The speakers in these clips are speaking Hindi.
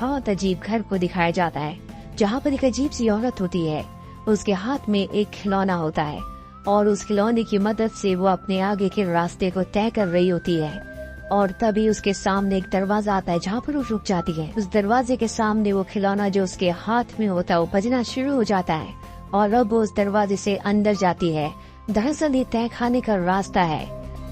बहुत अजीब घर को दिखाया जाता है, जहाँ पर एक अजीब सी औरत होती है। उसके हाथ में एक खिलौना होता है और उस खिलौने की मदद से वो अपने आगे के रास्ते को तय कर रही होती है। और तभी उसके सामने एक दरवाजा आता है, जहाँ पर वो रुक जाती है। उस दरवाजे के सामने वो खिलौना जो उसके हाथ में होता है वो बजना शुरू हो जाता है और अब वो उस दरवाजे से अंदर जाती है। दरअसल ये तय खाने का रास्ता है।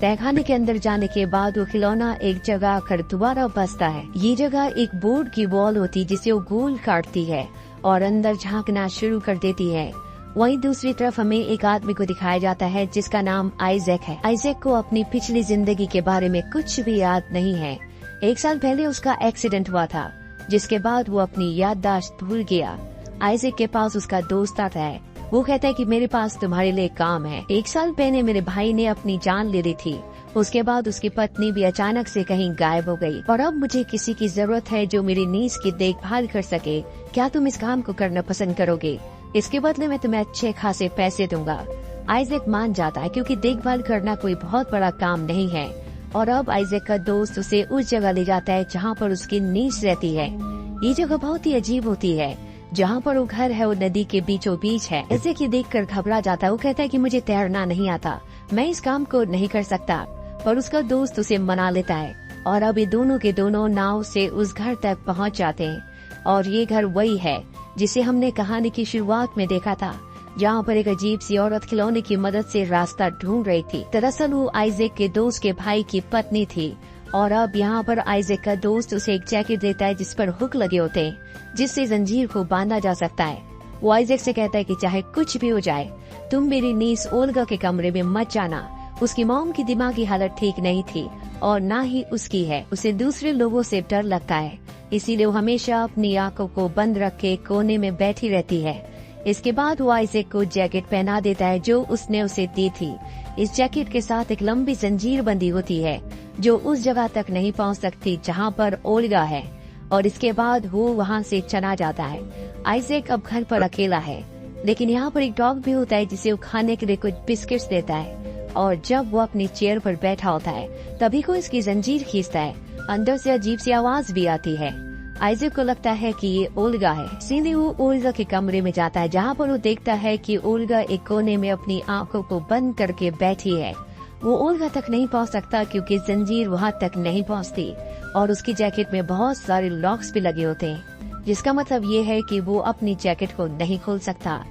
तय खाने के अंदर जाने के बाद वो खिलौना एक जगह आकर दोबारा बसता है। ये जगह एक बोर्ड की वॉल होती जिसे वो गोल काटती है और अंदर झांकना शुरू कर देती है। वहीं दूसरी तरफ हमें एक आदमी को दिखाया जाता है जिसका नाम आइजैक है। आइजैक को अपनी पिछली जिंदगी के बारे में कुछ भी याद नहीं है। 1 साल पहले उसका एक्सीडेंट हुआ था, जिसके बाद वो अपनी याददाश्त भूल गया। आइजैक के पास उसका दोस्त आता है। वो कहता है कि मेरे पास तुम्हारे लिए काम है। 1 साल पहले मेरे भाई ने अपनी जान ले ली थी। उसके बाद उसकी पत्नी भी अचानक से कहीं गायब हो गई और अब मुझे किसी की जरूरत है जो मेरी नीज की देखभाल कर सके। क्या तुम इस काम को करना पसंद करोगे? इसके बदले में तुम्हें अच्छे खासे पैसे दूंगा। आइजैक मान जाता है क्योंकि देखभाल करना कोई बहुत बड़ा काम नहीं है। और अब आइजैक का दोस्त उसे उस जगह ले जाता है जहाँ पर उसकी नीज रहती है। ये जगह बहुत ही अजीब होती है। जहाँ पर वो घर है वो नदी के बीचों बीच है। आइजैक ये देखकर घबरा जाता है। वो कहता है कि मुझे तैरना नहीं आता, मैं इस काम को नहीं कर सकता। पर उसका दोस्त उसे मना लेता है और अब ये दोनों के दोनों नाव से उस घर तक पहुँच जाते हैं। और ये घर वही है जिसे हमने कहानी की शुरुआत में देखा था, जहाँ पर एक अजीब सी औरत खिलौने की मदद से रास्ता ढूंढ रही थी। दरअसल वो आइजैक के दोस्त के भाई की पत्नी थी। और अब यहाँ पर आइजैक का दोस्त उसे एक जैकेट देता है जिस पर हुक लगे होते हैं, जिससे जंजीर को बांधा जा सकता है। वो आइजैक से कहता है कि चाहे कुछ भी हो जाए, तुम मेरी नीस ओल्गा के कमरे में मत जाना। उसकी मॉम की दिमागी हालत ठीक नहीं थी और न ही उसकी है। उसे दूसरे लोगों से डर लगता है, इसीलिए वो हमेशा अपनी आंखों को बंद रख के कोने में बैठी रहती है। इसके बाद वो आइजैक को जैकेट पहना देता है जो उसने उसे दी थी। इस जैकेट के साथ एक लंबी जंजीर बंदी होती है जो उस जगह तक नहीं पहुंच सकती जहां पर ओल्गा है। और इसके बाद वो वहां से चला जाता है। आइजैक अब घर पर अकेला है, लेकिन यहाँ पर एक डॉग भी होता है जिसे वो खाने के लिए कुछ बिस्किट्स देता है। और जब वो अपनी चेयर पर बैठा होता है तभी को इसकी जंजीर खींचता है। अंदर से अजीब सी आवाज भी आती है। आइजैक को लगता है कि ये ओल्गा है, इसीलिए वो ओल्गा के कमरे में जाता है, जहाँ पर वो देखता है कि ओल्गा एक कोने में अपनी आंखों को बंद करके बैठी है। वो ओल्गा तक नहीं पहुँच सकता क्योंकि जंजीर वहाँ तक नहीं पहुँचती और उसकी जैकेट में बहुत सारे लॉक्स भी लगे होते हैं, जिसका मतलब ये है कि वो अपनी जैकेट को नहीं खोल सकता।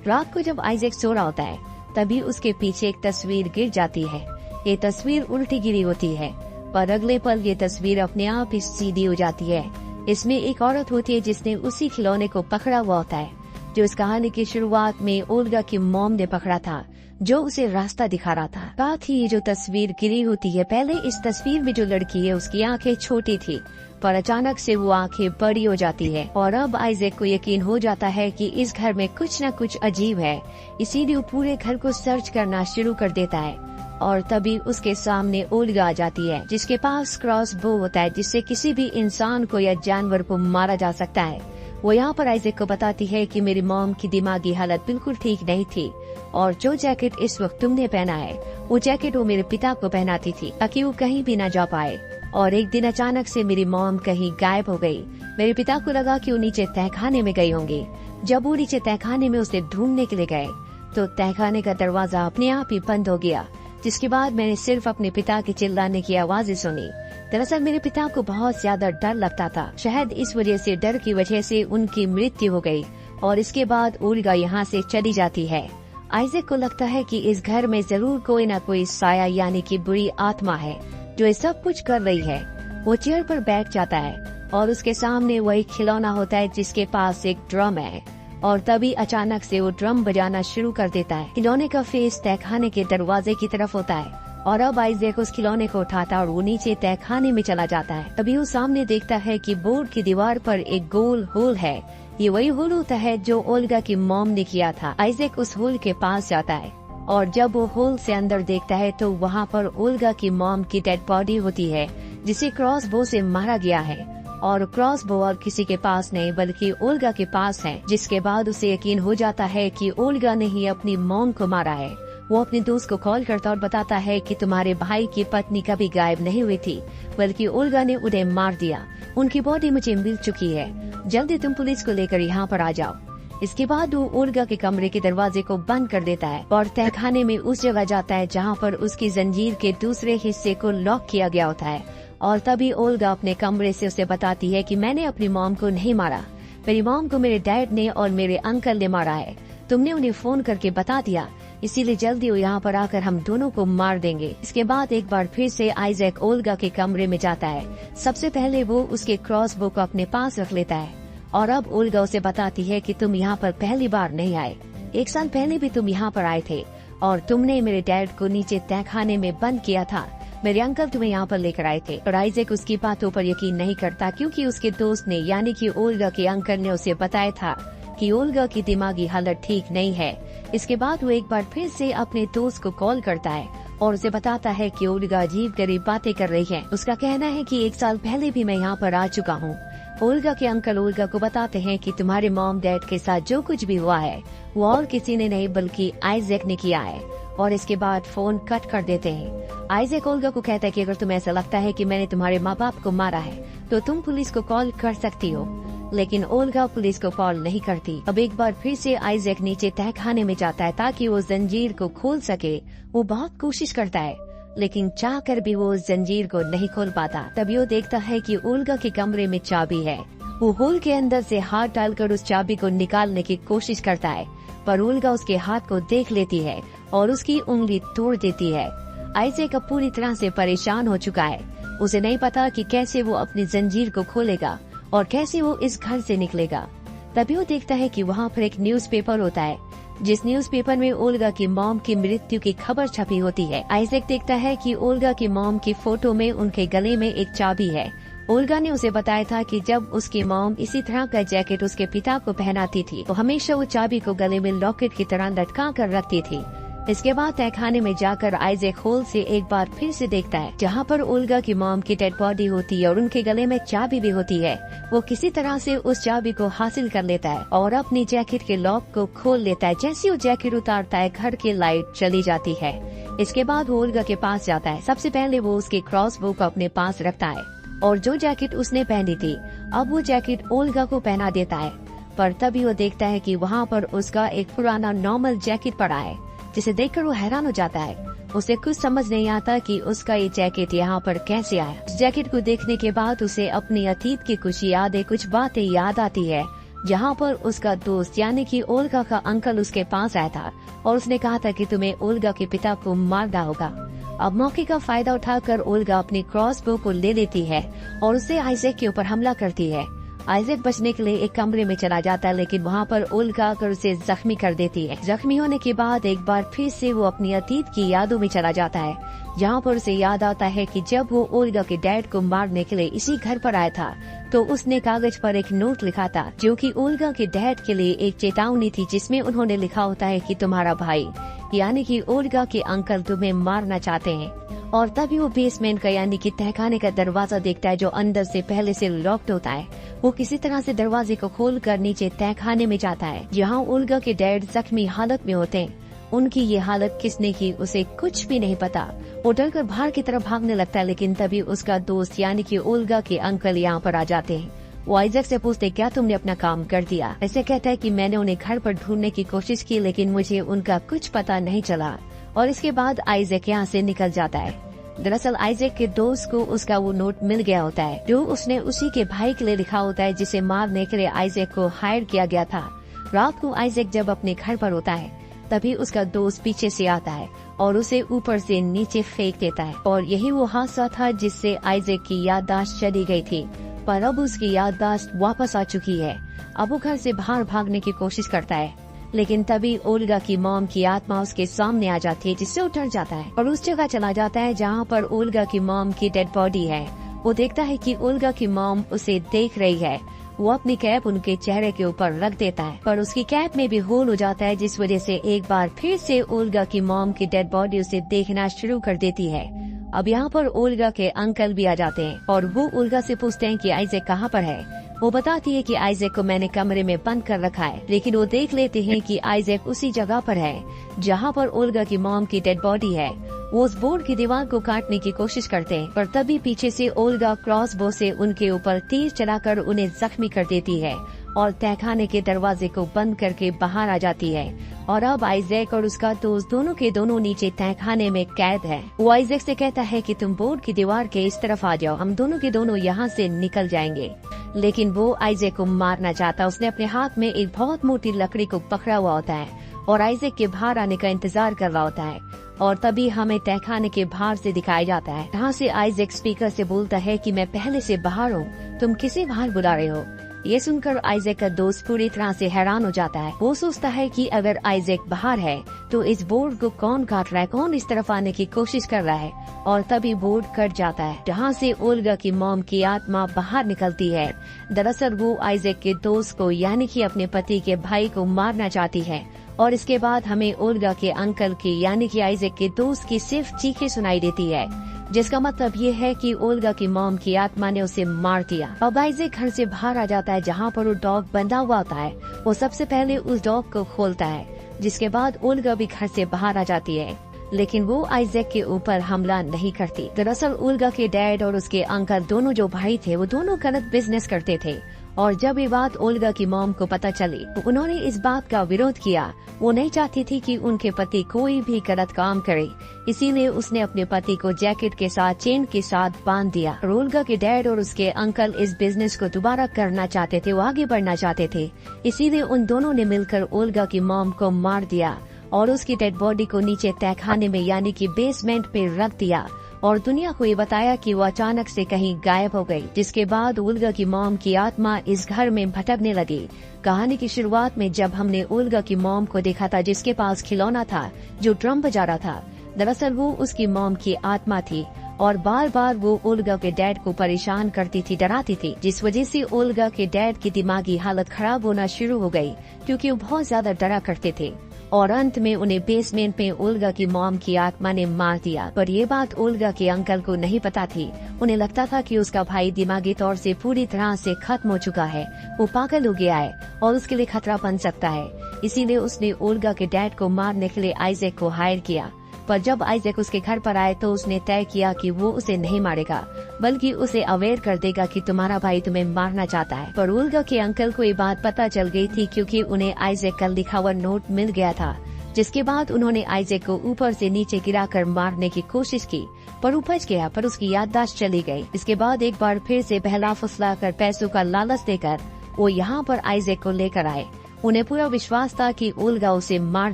रात को जब आइजैक सो रहा होता है तभी उसके पीछे एक तस्वीर गिर जाती है। ये तस्वीर उल्टी गिरी होती है, पर अगले पल ये तस्वीर अपने आप ही सीधी हो जाती है। इसमें एक औरत होती है जिसने उसी खिलौने को पकड़ा हुआ होता है जो इस कहानी की शुरुआत में ओल्गा की मॉम ने पकड़ा था, जो उसे रास्ता दिखा रहा था। साथ ही ये जो तस्वीर गिरी होती है, पहले इस तस्वीर में जो लड़की है उसकी आंखें छोटी थी, पर अचानक से वो आंखें बड़ी हो जाती है। और अब आइजैक को यकीन हो जाता है कि इस घर में कुछ न कुछ अजीब है, इसीलिए वो पूरे घर को सर्च करना शुरू कर देता है। और तभी उसके सामने ओल्गा आ जाती है, जिसके पास क्रॉस बो होता है, जिससे किसी भी इंसान को या जानवर को मारा जा सकता है। वो यहाँ पर आइजैक को बताती है कि मेरी मॉम की दिमागी हालत बिल्कुल ठीक नहीं थी और जो जैकेट इस वक्त तुमने पहना है वो जैकेट वो मेरे पिता को पहनाती थी ताकि वो कहीं भी न जा पाए। और एक दिन अचानक से मेरी मॉम कहीं गायब हो गई। मेरे पिता को लगा कि वो नीचे तहखाने में गई होंगी। जब वो नीचे तहखाने में उसे ढूंढने के लिए गए तो तहखाने का दरवाजा अपने आप ही बंद हो गया, जिसके बाद मैंने सिर्फ अपने पिता के चिल्लाने की आवाजें सुनी। दरअसल मेरे पिता को बहुत ज्यादा डर लगता था, शायद इस वजह से डर की वजह से उनकी मृत्यु हो गई और इसके बाद ओल्गा यहाँ से चली जाती है। आइजैक को लगता है कि इस घर में जरूर कोई न कोई साया यानी कि बुरी आत्मा है जो ये सब कुछ कर रही है। वो चेयर पर बैठ जाता है और उसके सामने वही खिलौना होता है जिसके पास एक ड्रम है। और तभी अचानक से वो ड्रम बजाना शुरू कर देता है। खिलौने का फेस तहखाने के दरवाजे की तरफ होता है और अब आइजैक उस खिलौने को उठाता है और वो नीचे तहखाने में चला जाता है। तभी वो सामने देखता है कि बोर्ड की दीवार पर एक गोल होल है। ये वही होल होता है जो ओल्गा की मॉम ने किया था। आइजैक उस होल के पास जाता है और जब वो होल से अंदर देखता है तो वहाँ पर ओल्गा की मॉम की डेड बॉडी होती है, जिसे क्रॉस बो से मारा गया है। और क्रॉस बो और किसी के पास नहीं बल्कि ओल्गा के पास है, जिसके बाद उसे यकीन हो जाता है कि ओल्गा ने ही अपनी मॉम को मारा है। वो अपने दोस्त को कॉल करता और बताता है कि तुम्हारे भाई की पत्नी कभी गायब नहीं हुई थी, बल्कि ओल्गा ने उन्हें मार दिया। उनकी बॉडी मुझे मिल चुकी है, जल्दी तुम पुलिस को लेकर यहाँ पर आ जाओ। इसके बाद वो ओल्गा के कमरे के दरवाजे को बंद कर देता है और तहखाने में उस जगह जाता है जहाँ पर उसकी जंजीर के दूसरे हिस्से को लॉक किया गया होता है। और तभी ओल्गा अपने कमरे से उसे बताती है कि मैंने अपनी मॉम को नहीं मारा, मेरी मॉम को मेरे डैड ने और मेरे अंकल ने मारा है। तुमने उन्हें फोन करके बता दिया, इसीलिए जल्दी वो यहाँ पर आकर हम दोनों को मार देंगे। इसके बाद एक बार फिर से आइजैक ओल्गा के कमरे में जाता है। सबसे पहले वो उसके क्रॉसबो को अपने पास रख लेता है और अब ओल्गा उसे बताती है कि तुम यहाँ पर पहली बार नहीं आए, 1 साल पहले भी तुम यहाँ पर आए थे और तुमने मेरे डैड को नीचे तहखाने में बंद किया था। मेरे अंकल तुम्हें यहाँ पर लेकर आए थे। और आइजैक उसकी बातों पर यकीन नहीं करता, क्योंकि उसके दोस्त ने यानी कि ओल्गा के अंकल ने उसे बताया था कि ओल्गा की दिमागी हालत ठीक नहीं है। इसके बाद वो एक बार फिर से अपने दोस्त को कॉल करता है और उसे बताता है कि ओल्गा अजीब गरीब बातें कर रही है। उसका कहना है कि 1 साल पहले भी मैं यहाँ पर आ चुका हूँ। ओल्गा के अंकल ओल्गा को बताते हैं कि तुम्हारे मॉम डैड के साथ जो कुछ भी हुआ है वो और किसी ने नहीं बल्कि आइजैक ने किया है। और इसके बाद फोन कट कर देते हैं। आइजैक ओल्गा को कहता है कि अगर तुम्हें ऐसा लगता है कि मैंने तुम्हारे माँ बाप को मारा है तो तुम पुलिस को कॉल कर सकती हो, लेकिन ओल्गा पुलिस को कॉल नहीं करती। अब एक बार फिर से आइजैक नीचे तहखाने में जाता है ताकि वो जंजीर को खोल सके। वो बहुत कोशिश करता है, लेकिन चाह कर भी वो उस जंजीर को नहीं खोल पाता। तभी वो देखता है कि ओल्गा के कमरे में चाबी है। वो होल के अंदर से हाथ डालकर उस चाबी को निकालने की कोशिश करता है, पर ओल्गा उसके हाथ को देख लेती है और उसकी उंगली तोड़ देती है। आइजैक अब पूरी तरह से परेशान हो चुका है। उसे नहीं पता कि कैसे वो अपनी जंजीर को खोलेगा और कैसे वो इस घर से निकलेगा। तभी वो देखता है कि वहाँ पर एक न्यूज़पेपर होता है, जिस न्यूज़पेपर में ओल्गा की मॉम की मृत्यु की खबर छपी होती है। आइजैक देखता है कि ओल्गा की मॉम की फोटो में उनके गले में एक चाबी है। ओल्गा ने उसे बताया था कि जब उसकी मॉम इसी तरह का जैकेट उसके पिता को पहनाती थी तो हमेशा वो चाबी को गले में लॉकेट की तरह लटका कर रखती थी। इसके बाद तहखाने में जाकर आइजैक होल से एक बार फिर से देखता है जहाँ पर ओल्गा की मॉम की डेड बॉडी होती है और उनके गले में चाबी भी होती है। वो किसी तरह से उस चाबी को हासिल कर लेता है और अपनी जैकेट के लॉक को खोल लेता है। जैसे वो जैकेट उतारता है घर की लाइट चली जाती है। इसके बाद वो ओल्गा के पास जाता है। सबसे पहले वो उसके क्रॉसबो को अपने पास रखता है और जो जैकेट उसने पहनी थी अब वो जैकेट ओल्गा को पहना देता है। पर तभी वो देखता है कि वहाँ पर उसका एक पुराना नॉर्मल जैकेट पड़ा है, जिसे देखकर वो हैरान हो जाता है। उसे कुछ समझ नहीं आता कि उसका ये जैकेट यहाँ पर कैसे आया। इस जैकेट को देखने के बाद उसे अपनी अतीत की कुछ यादें, कुछ बातें याद आती है, जहाँ पर उसका दोस्त यानी कि ओल्गा का अंकल उसके पास आया था और उसने कहा था कि तुम्हें ओल्गा के पिता को मारना होगा। अब मौके का फायदा उठाकर ओल्गा अपनी क्रॉसबो को ले लेती है और उसे आइजैक के ऊपर हमला करती है। आइजैक बचने के लिए एक कमरे में चला जाता है, लेकिन वहाँ पर ओल्गा आकर उसे जख्मी कर देती है। जख्मी होने के बाद एक बार फिर से वो अपनी अतीत की यादों में चला जाता है, जहाँ पर उसे याद आता है कि जब वो ओल्गा के डैड को मारने के लिए इसी घर पर आया था तो उसने कागज पर एक नोट लिखा था जो कि ओल्गा के डैड के लिए एक चेतावनी थी, जिसमें उन्होंने लिखा होता है कि तुम्हारा भाई यानी कि ओल्गा के अंकल तुम्हें मारना चाहते हैं। और तभी वो बेसमेंट का यानी कि तहखाने का दरवाजा देखता है जो अंदर से पहले से लॉक्ड होता है। वो किसी तरह से दरवाजे को खोलकर नीचे तहखाने में जाता है, जहाँ ओल्गा के डैड जख्मी हालत में होते हैं। उनकी ये हालत किसने की उसे कुछ भी नहीं पता। वो डरकर बाहर की तरफ भागने लगता है, लेकिन तभी उसका दोस्त यानी कि ओल्गा के अंकल यहाँ पर आ जाते हैं। वो आइजैक से पूछते क्या तुमने अपना काम कर दिया। ऐसे कहता है कि मैंने उन्हें घर पर ढूंढने की कोशिश की, लेकिन मुझे उनका कुछ पता नहीं चला। और इसके बाद आइजैक यहाँ से निकल जाता है। दरअसल आइजैक के दोस्त को उसका वो नोट मिल गया होता है जो उसने उसी के भाई के लिए लिखा होता है, जिसे मारने के लिए आइजैक को हायर किया गया था। रात को आइजैक जब अपने घर पर होता है तभी उसका दोस्त पीछे से आता है और उसे ऊपर से नीचे फेंक देता है। और यही वो हादसा था जिससे आइजैक की याददाश्त चली गई थी, पर अब उसकी याददाश्त वापस आ चुकी है। अब वो घर से बाहर भागने की कोशिश करता है, लेकिन तभी ओल्गा की मॉम की आत्मा उसके सामने आ जाती है, जिससे वो डर जाता है और उस जगह चला जाता है जहाँ पर ओल्गा की मॉम की डेड बॉडी है। वो देखता है कि ओल्गा की मॉम उसे देख रही है। वो अपनी कैप उनके चेहरे के ऊपर रख देता है, पर उसकी कैप में भी होल हो जाता है, जिस वजह से एक बार फिर से ओल्गा की मॉम की डेड बॉडी उसे देखना शुरू कर देती है। अब यहाँ पर ओल्गा के अंकल भी आ जाते हैं और वो ओल्गा से पूछते हैं कि आइजैक कहाँ पर है। वो बताती है कि आइजैक को मैंने कमरे में बंद कर रखा है, लेकिन वो देख लेते हैं कि आइजैक उसी जगह पर है जहाँ पर ओल्गा की मॉम की डेड बॉडी है। वो उस बोर्ड की दीवार को काटने की कोशिश करते हैं, पर तभी पीछे से ओल्गा क्रॉसबो से उनके ऊपर तीर चलाकर उन्हें जख्मी कर देती है और तहखाने के दरवाजे को बंद करके बाहर आ जाती है। और अब आइजैक और उसका दोस्त दोनों के दोनों नीचे तहखाने में कैद है। वो आइजैक से कहता है कि तुम बोर्ड की दीवार के इस तरफ आ जाओ, हम दोनों के दोनों यहाँ से निकल जाएंगे। लेकिन वो आइजैक को मारना चाहता। उसने अपने हाथ में एक बहुत मोटी लकड़ी को पकड़ा हुआ होता है और आइजैक के बाहर आने का इंतजार कर रहा होता है। और तभी हमें तहखाने के बाहर से दिखाया जाता है, जहाँ से आइजैक स्पीकर से बोलता है कि मैं पहले से बाहर हूँ, तुम किसे बाहर बुला रहे हो। ये सुनकर आइजैक का दोस्त पूरी तरह से हैरान हो जाता है। वो सोचता है कि अगर आइजैक बाहर है तो इस बोर्ड को कौन काट रहा है, कौन इस तरफ आने की कोशिश कर रहा है। और तभी बोर्ड कट जाता है, जहाँ से ओल्गा की मॉम की आत्मा बाहर निकलती है। दरअसल वो आइजैक के दोस्त को यानी कि अपने पति के भाई को मारना चाहती है। और इसके बाद हमें ओल्गा के अंकल की यानी कि आइजैक के दोस्त की सिर्फ चीखें सुनाई देती है, जिसका मतलब ये है कि ओल्गा की मॉम की आत्मा ने उसे मार दिया। अब आइजैक घर से बाहर आ जाता है, जहाँ पर वो डॉग बंधा हुआ होता है। वो सबसे पहले उस डॉग को खोलता है, जिसके बाद ओल्गा भी घर से बाहर आ जाती है, लेकिन वो आइजैक के ऊपर हमला नहीं करती। दरअसल ओल्गा के डैड और उसके अंकल दोनों जो भाई थे वो दोनों गलत बिजनेस करते थे। और जब ये बात ओल्गा की मॉम को पता चली तो उन्होंने इस बात का विरोध किया। वो नहीं चाहती थी कि उनके पति कोई भी गलत काम करे, इसीलिए उसने अपने पति को जैकेट के साथ चेन के साथ बांध दिया। ओल्गा के डैड और उसके अंकल इस बिजनेस को दोबारा करना चाहते थे, वो आगे बढ़ना चाहते थे, इसीलिए उन दोनों ने मिलकर ओल्गा की मॉम को मार दिया और उसकी डेड बॉडी को नीचे तहखाने में यानी कि बेसमेंट पे रख दिया और दुनिया को ये बताया कि वो अचानक से कहीं गायब हो गई। जिसके बाद ओल्गा की मॉम की आत्मा इस घर में भटकने लगी। कहानी की शुरुआत में जब हमने ओल्गा की मॉम को देखा था, जिसके पास खिलौना था जो ड्रम बजा रहा था, दरअसल वो उसकी मॉम की आत्मा थी और बार बार वो ओल्गा के डैड को परेशान करती थी, डराती थी, जिस वजह से ओल्गा के डैड की दिमागी हालत खराब होना शुरू हो गई, क्योंकि वो बहुत ज्यादा डरा करते थे। और अंत में उन्हें बेसमेंट में ओल्गा की मॉम की आत्मा ने मार दिया। पर ये बात ओल्गा के अंकल को नहीं पता थी। उन्हें लगता था कि उसका भाई दिमागी तौर से पूरी तरह से खत्म हो चुका है, वो पागल हो गया है और उसके लिए खतरा बन सकता है। इसीलिए उसने ओल्गा के डैड को मारने के लिए आइजैक को हायर किया। पर जब आइजैक उसके घर पर आए तो उसने तय किया कि वो उसे नहीं मारेगा, बल्कि उसे अवेयर कर देगा कि तुम्हारा भाई तुम्हें मारना चाहता है। पर ओल्गा के अंकल को ये बात पता चल गई थी, क्योंकि उन्हें आइजैक का लिखा हुआ नोट मिल गया था। जिसके बाद उन्होंने आइजैक को ऊपर से नीचे गिराकर मारने की कोशिश की, पर उपज गया, पर उसकी याददाश्त चली गई। इसके बाद एक बार फिर से बहला फुसला कर पैसों का लालच देकर वो यहाँ पर आइजैक को लेकर आए। उन्हें पूरा विश्वास था कि ओल्गा उसे मार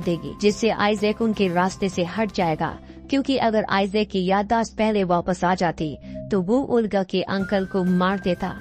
देगी, जिससे आइजैक उनके रास्ते से हट जाएगा, क्योंकि अगर आइजैक की याददाश्त पहले वापस आ जाती तो वो ओल्गा के अंकल को मार देता।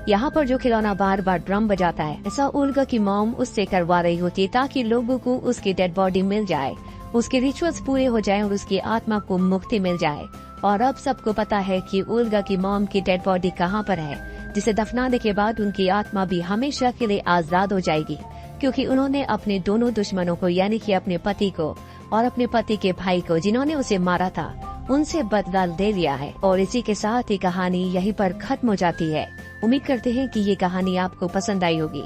यहाँ पर जो खिलौना बार बार ड्रम बजाता है, ऐसा ओल्गा की मॉम उससे करवा रही होती है, ताकि लोगों को उसकी डेड बॉडी मिल जाए, उसके रिचुअल्स पूरे हो जाएं और उसकी आत्मा को मुक्ति मिल जाए। और अब सबको पता है कि ओल्गा की मॉम की डेड बॉडी कहाँ पर है, जिसे दफनाने के बाद उनकी आत्मा भी हमेशा के लिए आजाद हो जाएगी, क्योंकि उन्होंने अपने दोनों दुश्मनों को यानी कि अपने पति को और अपने पति के भाई को, जिन्होंने उसे मारा था, उनसे बदला ले लिया है। और इसी के साथ ही कहानी यहीं पर खत्म हो जाती है। उम्मीद करते हैं कि ये कहानी आपको पसंद आई होगी।